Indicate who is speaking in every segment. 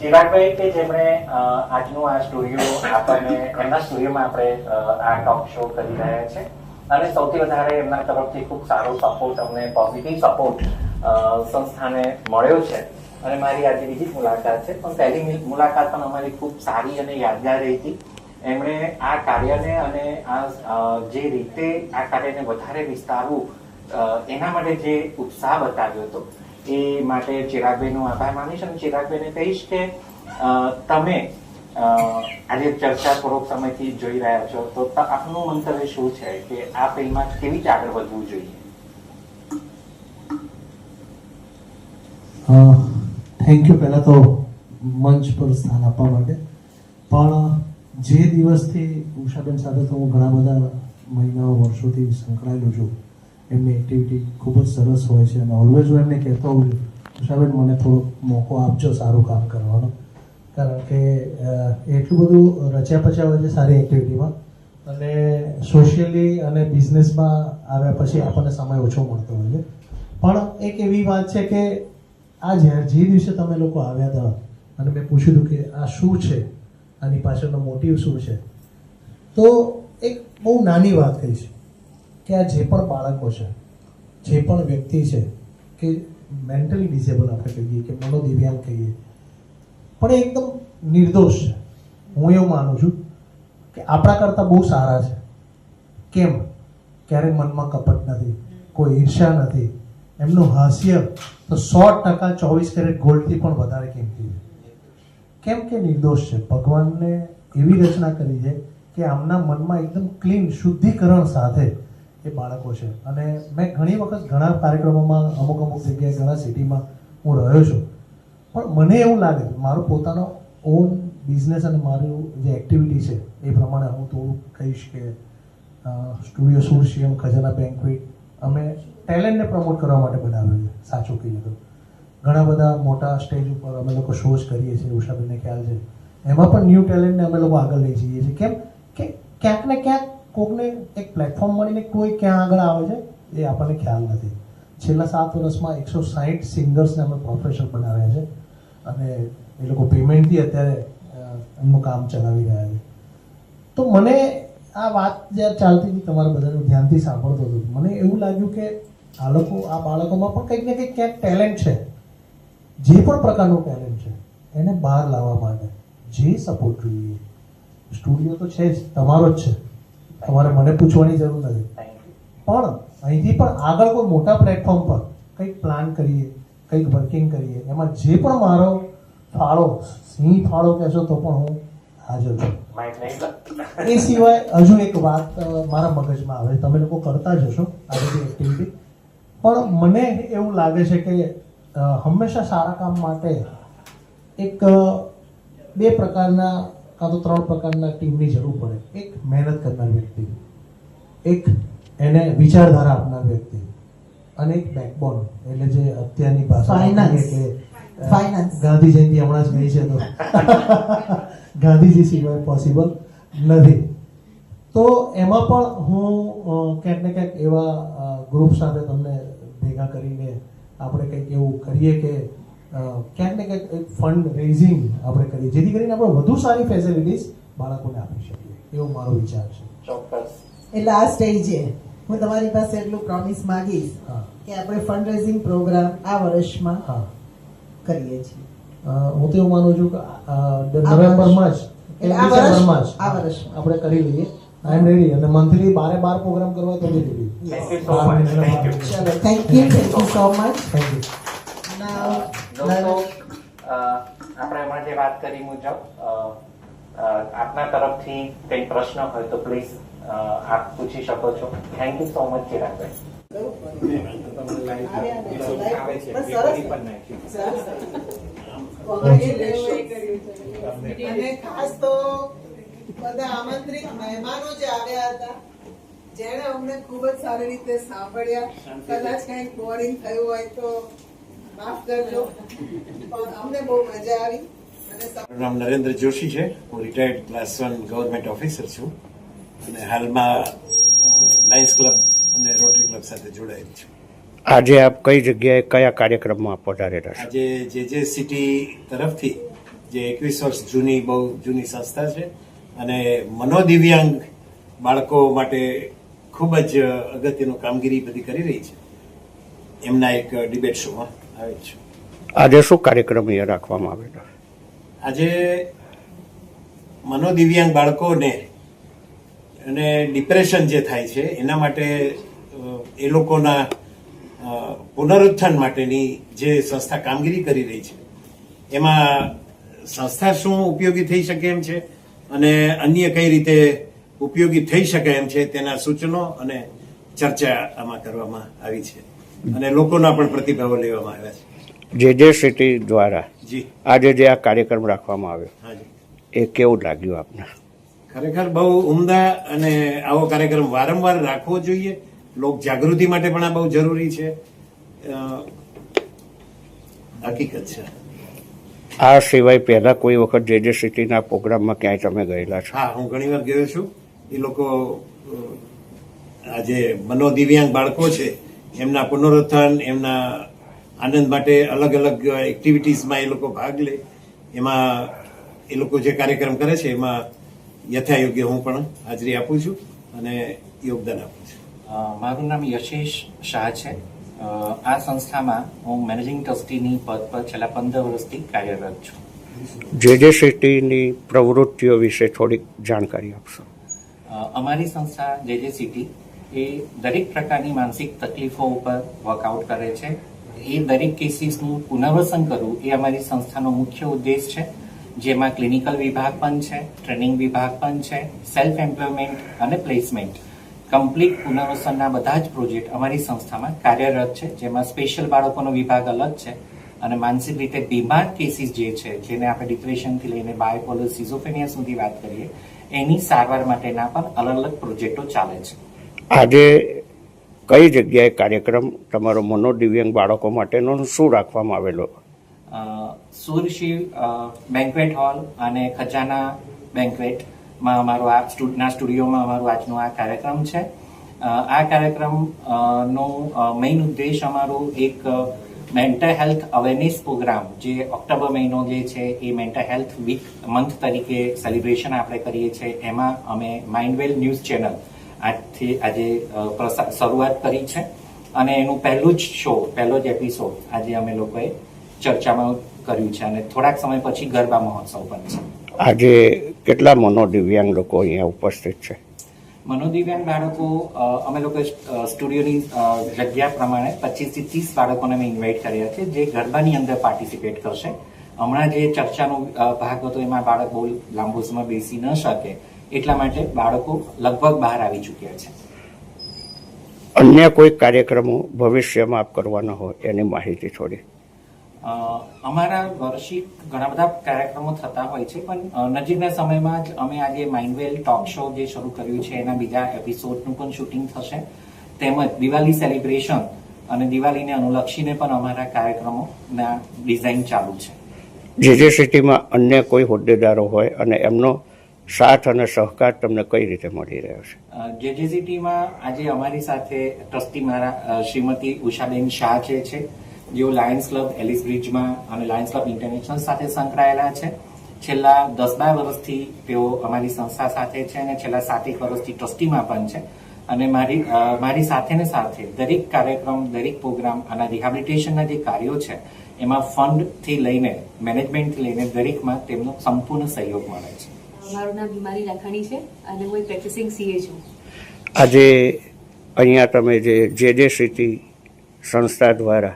Speaker 1: ચિરાગભાઈ કે જેમણે આજનું આ સ્ટુડિયો આપણને એમના સ્ટુડિયોમાં આપણે આ ટોક શો કરી રહ્યા છે અને સૌથી વધારે એમના તરફથી ખૂબ સારો સપોર્ટ અમને પોઝિટિવ સપોર્ટ સંસ્થાને મળ્યો છે અને મારી આજે બીજી મુલાકાત છે પણ પહેલી મુલાકાત પણ અમારી ખૂબ સારી અને યાદગાર રહી હતી. એમણે આ કાર્યને અને આ જે રીતે આ કાર્યને વધારે વિસ્તારવું એના માટે જે ઉત્સાહ બતાવ્યો હતો એ માટે ચિરાગભાઈનો આભાર માનીશ અને ચિરાગભાઈને કહીશ કે તમે આજે ચર્ચા થોડોક સમયથી જોઈ રહ્યા છો તો આપનું મંતવ્ય શું છે કે આ ફિલ્મમાં કેવી રીતે આગળ વધવું જોઈએ?
Speaker 2: થેન્ક યુ પહેલા તો મંચ પર સ્થાન આપવા માટે. પણ જે દિવસથી ઉષાબેન સાથે તો હું ઘણા બધા મહિનાઓ વર્ષોથી સંકળાયેલો છું. એમની એક્ટિવિટી ખૂબ જ સરસ હોય છે અને ઓલવેઝ હું એમને કહેતો હોઉં છું ઉષાબેન મને થોડોક મોકો આપજો સારું કામ કરવાનો, કારણ કે એટલું બધું રચ્યા પચ્યા હોય છે સારી એક્ટિવિટીમાં અને સોશિયલી અને બિઝનેસમાં આવ્યા પછી આપણને સમય ઓછો મળતો હોય છે. પણ એક એવી વાત છે કે આ જે દિવસે તમે લોકો આવ્યા હતા અને મેં પૂછ્યું હતું કે આ શું છે, આની પાછળનો મોટિવ શું છે, તો એક બહુ નાની વાત કહી છે કે આ જે પણ બાળકો છે, જે પણ વ્યક્તિ છે કે મેન્ટલી ડિસેબલ આપણે કહીએ કે મનોદિવ્યાંગ કહીએ, પણ એકદમ નિર્દોષ છે. હું એવું માનું છું કે આપણા કરતાં બહુ સારા છે. કેમ? ક્યારેય મનમાં કપટ નથી, કોઈ ઈર્ષ્યા નથી. એમનું હાસ્ય તો 100% 24 કેરેટ ગોલ્ડથી પણ વધારે કિંમતી છે. કેમ કે નિર્દોષ છે. ભગવાનને એવી રચના કરી છે કે આમના મનમાં એકદમ ક્લીન શુદ્ધિકરણ સાથે એ બાળકો છે. અને મેં ઘણી વખત ઘણા કાર્યક્રમોમાં અમુક જગ્યાએ ઘણા સિટીમાં હું રહ્યો છું, પણ મને એવું લાગે મારો પોતાનો ઓન બિઝનેસ અને મારું જે એક્ટિવિટી છે એ પ્રમાણે હું થોડું કહીશ કે સ્ટુડિયો સુરસીએમ ખજાના બેન્ક્વેટ અમે ટેલેન્ટને પ્રમોટ કરવા માટે બનાવ્યો છે. સાચું કહીએ તો ઘણા બધા મોટા સ્ટેજ ઉપર અમે લોકો શોઝ કરીએ છીએ, ઉષાબેનને ખ્યાલ છે. એમાં પણ ન્યૂ ટેલેન્ટને અમે લોકો આગળ લઈ જઈએ છીએ. કેમ કે ક્યાંક ને ક્યાંક કોકને એક પ્લેટફોર્મ મળીને કોઈ ક્યાં આગળ આવે છે એ આપણને ખ્યાલ નથી. છેલ્લા 7 વર્ષમાં 160 સિંગર્સને અમે પ્રોફેશનલ બનાવ્યા છે અને એ લોકો પેમેન્ટથી અત્યારે એમનું કામ ચલાવી રહ્યા છે. તો મને આ વાત જ્યારે ચાલતી હતી તમારા બધાનું ધ્યાનથી સાંભળતો હતો, મને એવું લાગ્યું કે આ બાળકોમાં પણ કંઈક ને કંઈક ક્યાંક ટેલેન્ટ છે. જે પણ પ્રકારનું ટેલેન્ટ છે એને બહાર લાવવા માટે જે સપોર્ટ જોઈએ, સ્ટુડિયો તો છે જ, તમારો જ છે, તમારે મને પૂછવાની જરૂર નથી. પણ અહીંથી પણ આગળ કોઈ મોટા પ્લેટફોર્મ પર કંઈક પ્લાન કરીએ, કંઈક વર્કિંગ કરીએ, એમાં જે પણ મારો ફાળો, સિંહ ફાળો કહેશો તો પણ હું હાજર છું. એ સિવાય હજુ એક વાત મારા મગજમાં આવે, તમે લોકો કરતા જ હશો આ બધી એક્ટિવિટી, પણ મને એવું લાગે છે કે હંમેશા સારા કામ માટે એક 2 પ્રકારના કાં તો 3 પ્રકારના ટીમની જરૂર પડે. એક મહેનત કરનાર વ્યક્તિ, એક એને વિચારધારા આપનાર વ્યક્તિ અને એક બેકબોન એટલે જે અત્યારની ભાષા ગાંધી જયંતિ હમણાં જ ગઈ છે તો ગાંધીજી સિવાય પોસિબલ નથી. તો એમાં પણ હું ક્યાંક ને ક્યાંક એવા ગ્રુપ સાથે તમને ભેગા કરીને આપણે કંઈક એવું કરીએ કે ક્યાંક ને ક્યાંક એક ફંડ રેઝિંગ આપણે કરીએ જેથી કરીને આપણે વધુ સારી ફેસિલિટીઝ બાળકોને આપી શકીએ, એવો મારો વિચાર છે.
Speaker 1: ચોક્કસ.
Speaker 3: એટલે આ સ્ટેજે હું તમારી પાસે એટલું પ્રોમિસ માંગીશ કે આપણે ફંડ રેઝિંગ પ્રોગ્રામ આ વર્ષમાં કરીએ છીએ.
Speaker 2: હું તો એવું માનું છું કે નવેમ્બરમાં જ આપણે કરી લઈએ. આઈ એમ રેડી અને મંથલી 12 પ્રોગ્રામ કરવા તો બી રેડી.
Speaker 3: ચલો, thank you so much.
Speaker 2: Thank you.
Speaker 1: આપણે હમણાં જે વાત કરી મુજબ આપના તરફથી કંઈ પ્રશ્ન હોય તો પ્લીઝ આપ પૂછી શકો છો. થેન્ક યુ સો મચ ચિરાગભાઈ.
Speaker 3: અને ખાસ તો બધા આમંત્રિત મહેમાનો જે આવ્યા હતા જેણે અમને ખૂબ જ સારી રીતે સાંભળ્યા. કદાચ કંઈક બોરિંગ થયું હોય તો માફ કરજો, પણ અમને બહુ મજા આવી.
Speaker 4: મારું નામ નરેન્દ્ર જોશી છે. હું રિટાયર્ડ ક્લાસ 1 ગવર્મેન્ટ ઓફિસર છું અને હાલમાં લાયન્સ ક્લબ અને રોટરી ક્લબ સાથે જોડાયેલ છું.
Speaker 5: આજે આપ કઈ જગ્યાએ કયા કાર્યક્રમમાં પધારેલા છો?
Speaker 4: આજે જે સિટી તરફથી જે 21 વર્ષ જૂની બહુ જૂની સંસ્થા છે અને મનોદિવ્યાંગ બાળકો માટે ખૂબ જ અગત્યનું કામગીરી બધી કરી રહી છે, એમના એક ડિબેટ શોમાં આવે છે.
Speaker 5: આજે શું કાર્યક્રમ અહીંયા રાખવામાં આવેલો?
Speaker 4: આજે મનોદિવ્યાંગ બાળકોને અને ડિપ્રેશન જે થાય છે એના માટે એ લોકોના પુનરુત્થાન માટેની જે સંસ્થા કામગીરી કરી રહી છે એમાં સંસ્થા શું ઉપયોગી થઈ શકે એમ છે અને અન્ય કઈ રીતે ઉપયોગી થઈ શકે એમ છે તેના સૂચનો અને ચર્ચા આમાં કરવામાં આવી છે અને લોકોના પણ પ્રતિભાવો લેવામાં આવ્યા છે.
Speaker 5: જે સિટી દ્વારા
Speaker 4: જી
Speaker 5: આજે જે આ કાર્યક્રમ રાખવામાં આવ્યો
Speaker 4: હાજી,
Speaker 5: એ કેવું લાગ્યું આપને?
Speaker 4: ખરેખર બહુ ઉમદા અને આવો કાર્યક્રમ વારંવાર રાખવો જોઈએ. લોક જાગૃતિ માટે પણ આ બહુ જરૂરી છે. હકીકત છે.
Speaker 5: આ સિવાય પહેલા કોઈ વખત જે સિટીના પ્રોગ્રામમાં ક્યાંય તમે ગયેલા છો?
Speaker 4: હા, હું ઘણી વાર ગયો છું. એ લોકો આ જે મનોદિવ્યાંગ બાળકો છે એમના પુનરુત્થાન, એમના આનંદ માટે અલગ અલગ એક્ટિવિટીઝમાં એ લોકો ભાગ લે. એમાં એ લોકો જે કાર્યક્રમ કરે છે એમાં યથાયોગ્ય હું પણ હાજરી આપું છું અને યોગદાન આપું છું.
Speaker 1: મારું નામ યશેશ શાહ છે. આ સંસ્થામાં હું મેનેજિંગ ટ્રસ્ટીની પદ પર છેલ્લા 15 વર્ષથી કાર્યરત છું.
Speaker 5: જે સિટીની પ્રવૃત્તિઓ વિશે થોડીક જાણકારી આપશો?
Speaker 1: અમારી સંસ્થા જે સિટી એ દરેક પ્રકારની માનસિક તકલીફો ઉપર વર્કઆઉટ કરે છે. એ દરેક કેસીસનું પુનર્વસન કરવું એ અમારી સંસ્થાનો મુખ્ય ઉદ્દેશ છે, જેમાં ક્લિનિકલ વિભાગ પણ છે, ટ્રેનિંગ વિભાગ પણ છે, સેલ્ફ એમ્પ્લોયમેન્ટ અને પ્લેસમેન્ટ, કમ્પ્લીટ પુનર્વસનના બધા જ પ્રોજેક્ટ અમારી સંસ્થામાં કાર્યરત છે. જેમાં સ્પેશિયલ બાળકોનો વિભાગ અલગ છે અને માનસિક રીતે બીમાર કેસીસ જે છે, જેને આપણે ડિપ્રેશનથી લઈને બાયપોલર સિઝોફ્રેનિયા સુધી વાત કરીએ, એની સારવાર માટેના પણ અલગ અલગ પ્રોજેક્ટો ચાલે છે.
Speaker 5: આજે કઈ જગ્યાએ કાર્યક્રમ તમારો મનોદિવ્યાંગ બાળકો માટેનો શું રાખવામાં આવેલો?
Speaker 1: સુરશિવ બેન્ક્વેટ હોલ અને ખજાના બેન્ક્વેટમાં અમારો આ સ્ટુડિયોમાં અમારો આજનો આ કાર્યક્રમ છે. આ કાર્યક્રમનો મેઇન ઉદ્દેશ અમારો એક મેન્ટલ હેલ્થ અવેરનેસ પ્રોગ્રામ, જે ઓક્ટોબર મહિનો જે છે એ મેન્ટલ હેલ્થ વીક મંથ તરીકે સેલિબ્રેશન આપણે કરીએ છીએ. એમાં અમે માઇન્ડવેલ ન્યૂઝ ચેનલ આજથી આજે શરૂઆત કરી છે અને એનું પહેલો જ એપિસોડ આજે અમે લોકોએ ચર્ચામાં કર્યું છે અને થોડાક સમય પછી ગરબા મહોત્સવ પણ છે.
Speaker 5: આજે કેટલા મનોદિવ્યાંગ લોકો અહીંયા ઉપસ્થિત છે?
Speaker 1: મનોદિવ્યાંગ બાળકો અમે લોકો સ્ટુડિયોની જગ્યા પ્રમાણે 25 થી 30 બાળકોને અમે ઇન્વાઇટ કર્યા છે, જે ગરબાની અંદર પાર્ટિસિપેટ કરશે. હમણાં જે ચર્ચાનો ભાગ હતો એમાં બાળક બહુ લાંબો સમય બેસી ન શકે, એટલા માટે બાળકો લગભગ બહાર આવી ચૂક્યા છે.
Speaker 5: અન્ય કોઈ કાર્યક્રમો ભવિષ્યમાં આપ કરવાના હોય એની માહિતી થોડી?
Speaker 1: અમારા વાર્ષિક ઘણા બધા કાર્યક્રમો થતા હોય છે, પણ નજીકના સમયમાં જ અમે આજે માઇન્ડવેલ ટોક શો જે શરૂ કર્યું છે એના બીજા એપિસોડનું પણ શૂટિંગ થશે. તેમજ દિવાળી સેલિબ્રેશન અને દિવાળીને અનુલક્ષીને પણ અમારા કાર્યક્રમોના ડિઝાઇન ચાલુ છે.
Speaker 5: જે સિટીમાં અન્ય કોઈ હોદ્દેદારો હોય અને એમનો સાથ અને સહકાર તમને કઈ રીતે મળી રહ્યો છે?
Speaker 1: જે સિટીમાં આજે અમારી સાથે ટ્રસ્ટી મારા શ્રીમતી ઉષાબેન શાહ છે, જેઓ લાયન્સ ક્લબ એલિસ બ્રિજમાં અને લાયન્સ ક્લબ ઇન્ટરનેશનલ સાથે સંકળાયેલા છે. છેલ્લા 10-12 વર્ષથી તેઓ અમારી સંસ્થા સાથે છે અને છેલ્લા 7-1 વર્ષથી ટ્રસ્ટીમાં પણ છે. અને મારી સાથે ને સાથે દરેક કાર્યક્રમ, દરેક પ્રોગ્રામ અને રિહેબિલિટેશનના જે કાર્યો છે એમાં ફંડથી લઈને મેનેજમેન્ટથી લઈને દરેકમાં તેમનો સંપૂર્ણ સહયોગ મળે છે.
Speaker 6: મારું નામ હિમાલી લાખાણી છે અને હું એક પ્રેક્ટિસિંગ સીએ છું.
Speaker 5: આજે અહીંયા તમે જે સિટી સંસ્થા દ્વારા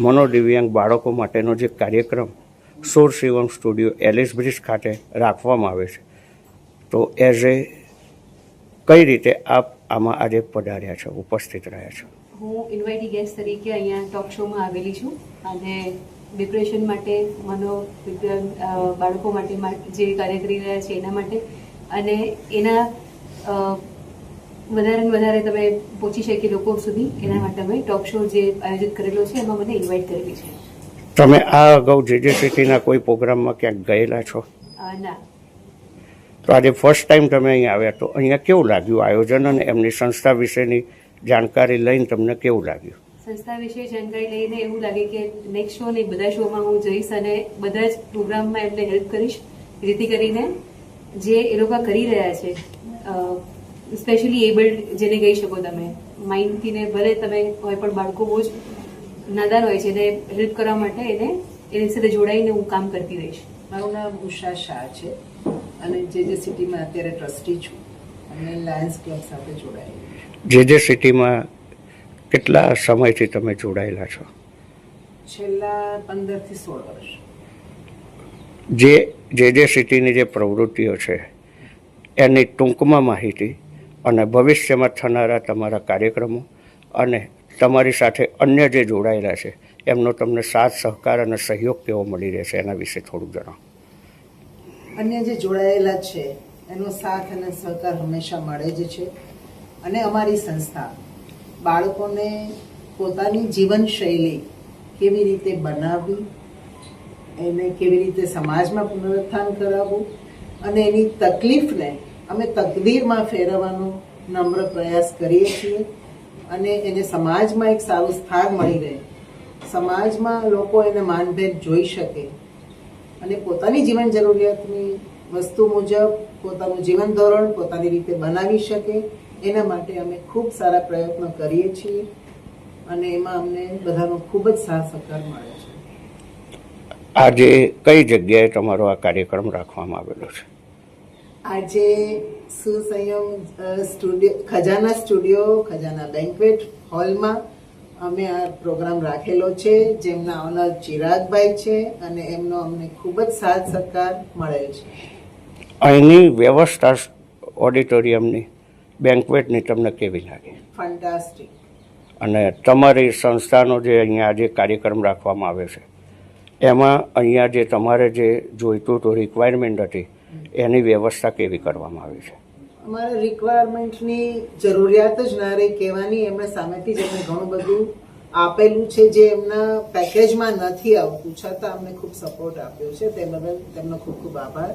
Speaker 5: મનોદિવ્યાંગ બાળકો માટેનો જે કાર્યક્રમ સોર શિવમ સ્ટુડિયો એલિસ બ્રિજ ખાતે રાખવામાં આવે છે, તો એઝ એ કઈ રીતે આપ આમાં આજે પધાર્યા છો, ઉપસ્થિત રહ્યા છો?
Speaker 6: હું ઇન્વાઇટી ગેસ્ટ તરીકે અહીંયા ટોક શોમાં આવેલી છું અને ડિપ્રેશન માટે, મનોદિવ્યાંગ બાળકો માટે જે કાર્ય કરી રહ્યા છે એના માટે અને એના વધારે ને વધારે તમે પહોંચી શકીએ લોકો સુધી એના માટે અમે ટોક શો જે આયોજિત કરેલો છે એમાં મને ઇન્વાઇટ કરેલી છે.
Speaker 5: તમે આ અગાઉ જે સિટીના કોઈ પ્રોગ્રામમાં ક્યાંક ગયેલા છો?
Speaker 6: ના.
Speaker 5: તો આજે ફર્સ્ટ ટાઈમ તમે અહીંયા આવ્યા, તો અહીંયા કેવું લાગ્યું આયોજન અને એમની સંસ્થા વિશેની જાણકારી લઈને તમને કેવું લાગ્યું?
Speaker 6: સંસ્થા વિશે જાણકારી લઈને એવું લાગે કે નેક્સ્ટ શો ને બધા શોમાં હું જઈશ અને બધા જ પ્રોગ્રામમાં એમને હેલ્પ કરીશ, જેથી કરીને જે એ લોકો કરી રહ્યા છે સ્પેશિયલી એબલ્ડ જેને કહી શકો તમે, માઇન્ડથી ને ભલે તમે હોય પણ બાળકો બહુ જ નાદાન હોય છે એને હેલ્પ કરવા માટે એની સાથે જોડાઈને હું કામ કરતી રહીશ.
Speaker 3: મારું નામ ઉષા શાહ છે અને જે સિટીમાં અત્યારે ટ્રસ્ટી છું અને લાયન્સ ક્લબ સાથે જોડાયેલી
Speaker 5: જે સિટીમાં કેટલા સમયથી તમે જોડાયેલા છો?
Speaker 3: છેલ્લા 15 થી 16 વર્ષ.
Speaker 5: જે સિટીની જે પ્રવૃત્તિઓ છે એની ટૂંકમાં માહિતી અને ભવિષ્યમાં થનારા તમારા કાર્યક્રમો અને તમારી સાથે અન્ય જે જોડાયેલા છે એમનો તમને સાથ સહકાર અને સહયોગ કેવો મળી રહેશે એના વિશે થોડું જણાવો.
Speaker 3: અન્ય જે જોડાયેલા છે એનો સાથ અને સહકાર હંમેશા મળે જ છે અને અમારી સંસ્થા બાળકોને પોતાની જીવનશૈલી કેવી રીતે બનાવવી, એને કેવી રીતે સમાજમાં પુનરુત્થાન કરાવવું અને એની તકલીફને અમે તકદીરમાં ફેરવવાનો નમ્ર પ્રયાસ કરીએ છીએ અને એને સમાજમાં એક સારું સ્થાન મળી રહે, સમાજમાં લોકો એને માનભેદ જોઈ શકે અને પોતાની જીવન જરૂરિયાતની વસ્તુ મુજબ પોતાનું જીવન ધોરણ પોતાની રીતે બનાવી શકે એના માટે અમે ખૂબ સારા પ્રયત્નો કરીએ છીએ અને એમાં અમને બધાનો ખૂબ જ સાથ સહકાર મળે છે.
Speaker 5: આજે કઈ જગ્યાએ તમારો આ કાર્યક્રમ રાખવામાં આવેલો છે?
Speaker 3: આજે સુસંયમ ખજાના બેન્ક્વેટ હોલમાં અમે આ પ્રોગ્રામ રાખેલો છે, જેમના ઓનર ચિરાગભાઈ છે અને એમનો અમને ખૂબ જ સાથ સહકાર મળેલ છે.
Speaker 5: અહીંની વ્યવસ્થા ઓડિટોરિયમની બેન્ક્વેટની તમને કેવી લાગી?
Speaker 3: ફેન્ટાસ્ટિક.
Speaker 5: અને તમારી સંસ્થાનો જે અહીંયા જે કાર્યક્રમ રાખવામાં આવે છે એમાં અહીંયા જે તમારે જે જોઈતું હતું રિક્વાયરમેન્ટ હતી એની વ્યવસ્થા કેવી કરવામાં આવી છે?
Speaker 3: અમારે રિક્વાયરમેન્ટની જરૂરિયાત જ ના રહી કહેવાની, એમણે સામેથી જ અમને ઘણું બધું આપેલું છે જે એમના પેકેજમાં નથી આવતું, છતાં અમને ખૂબ સપોર્ટ આપ્યો છે. તે બદલ તેમનો ખૂબ ખૂબ આભાર.